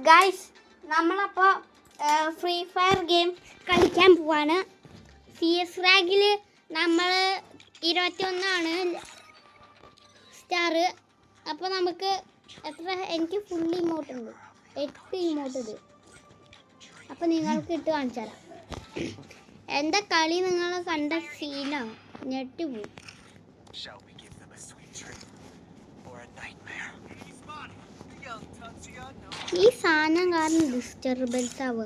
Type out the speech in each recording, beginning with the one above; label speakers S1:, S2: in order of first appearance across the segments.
S1: Guys നമ്മളപ്പോൾ free fire game കളിക്കാൻ പോവാണ്. CS റാങ്കിൽ നമ്മൾ 21 സ്റ്റാർ. അപ്പോൾ നമുക്ക് എത്ര, എനിക്ക് ഫുൾ ഇമോട്ട് ഉണ്ട്, 8 ഇമോട്ട് ഉണ്ട്. അപ്പോൾ നിങ്ങൾക്ക് ഇട്ട് കാണിച്ചു തരാം. എൻ്റെ കളി നിങ്ങൾ കണ്ട സീനാണ്, ഞെട്ടിപ്പോയി. ഈ സാധനം കാരണം ഡിസ്റ്റർബൻസ് ആവുക.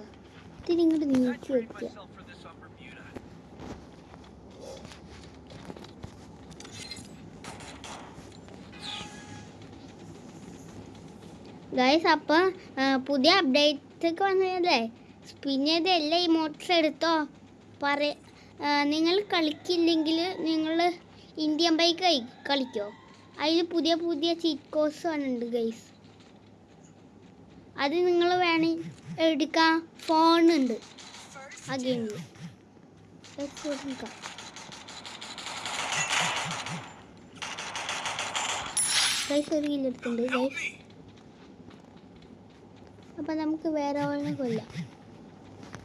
S1: ഇത്തിരി ഇങ്ങോട്ട് നീക്കി വെക്കുക. ഗൈസ് അപ്പം പുതിയ അപ്ഡേറ്റ്സ് ഒക്കെ വന്നതല്ലേ, സ്പിൻ ചെയ്ത് എല്ലാ ഇമോട്ട്സ് എടുത്തോ. നിങ്ങൾ കളിക്കില്ലെങ്കിൽ നിങ്ങൾ ഇന്ത്യൻ ബൈക്ക് കളിക്കോ. അതിൽ പുതിയ പുതിയ ചീറ്റ് കോഴ്സ് വന്നിട്ടുണ്ട് ഗൈസ്. അത് നിങ്ങൾ വേണമെങ്കിൽ എടുക്കാം. ഫോണുണ്ട് ആ ഗെയിമിൽ. ഗൈസ് ഒരു കില്ലെടുത്തുണ്ട് ഗൈസ്. അപ്പം നമുക്ക് വേറെ ആളിനെ കൊല്ലാം.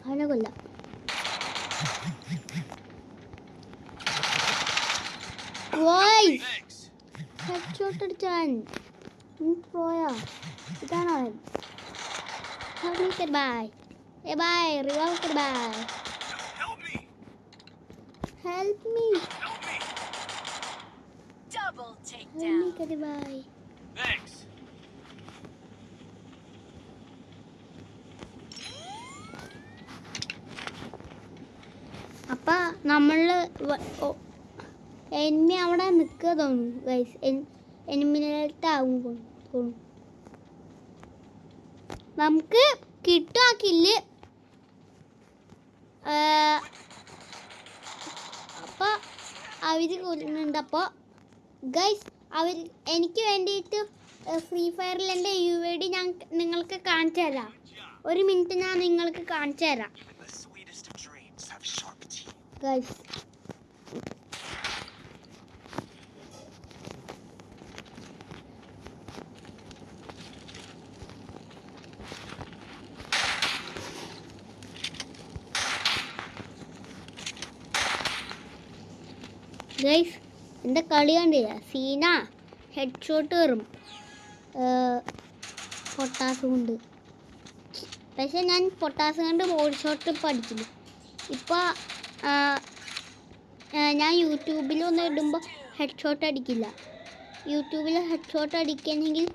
S1: അവനെ കൊല്ലാം. ഹെഡ്ഷോട്ട് അടിച്ചാൻ പോയാ. ഇതാണ് അവൻ. Goodbye. Hey bye, revive goodbye. Help me. Double takedown. Help me goodbye. Thanks. അപ്പൊ നമ്മള് എനിമി അവിടെ നിൽക്കുക തോന്നുന്നു ഗൈസ്. എനിമിനേറ്റ് ആവും തോന്നുന്നു. നമുക്ക് കിട്ടും ആ കില്ല്. അപ്പോൾ അവർ കൊല്ലുന്നുണ്ട്. അപ്പോൾ ഗൈസ് എനിക്ക് വേണ്ടിയിട്ട് ഫ്രീ ഫയറിൽ എൻ്റെ UID ഞാൻ നിങ്ങൾക്ക് കാണിച്ചു തരാം. ഒരു മിനിറ്റ് ഞാൻ നിങ്ങൾക്ക് കാണിച്ചു തരാം ഗൈസ്. ഗൈസ് എൻ്റെ കളി കണ്ടില്ല, സീന. ഹെഡ്ഷോട്ട് കയറും പൊട്ടാസ് കൊണ്ട്. പക്ഷേ ഞാൻ പൊട്ടാസ് കൊണ്ട് ബോഡി ഷോട്ട് പഠിച്ചില്ല. ഇപ്പോൾ ഞാൻ യൂട്യൂബിലൊന്നും ഇടുമ്പോൾ ഹെഡ്ഷോട്ട് അടിക്കില്ല. യൂട്യൂബിൽ ഹെഡ്ഷോട്ട് അടിക്കണമെങ്കിൽ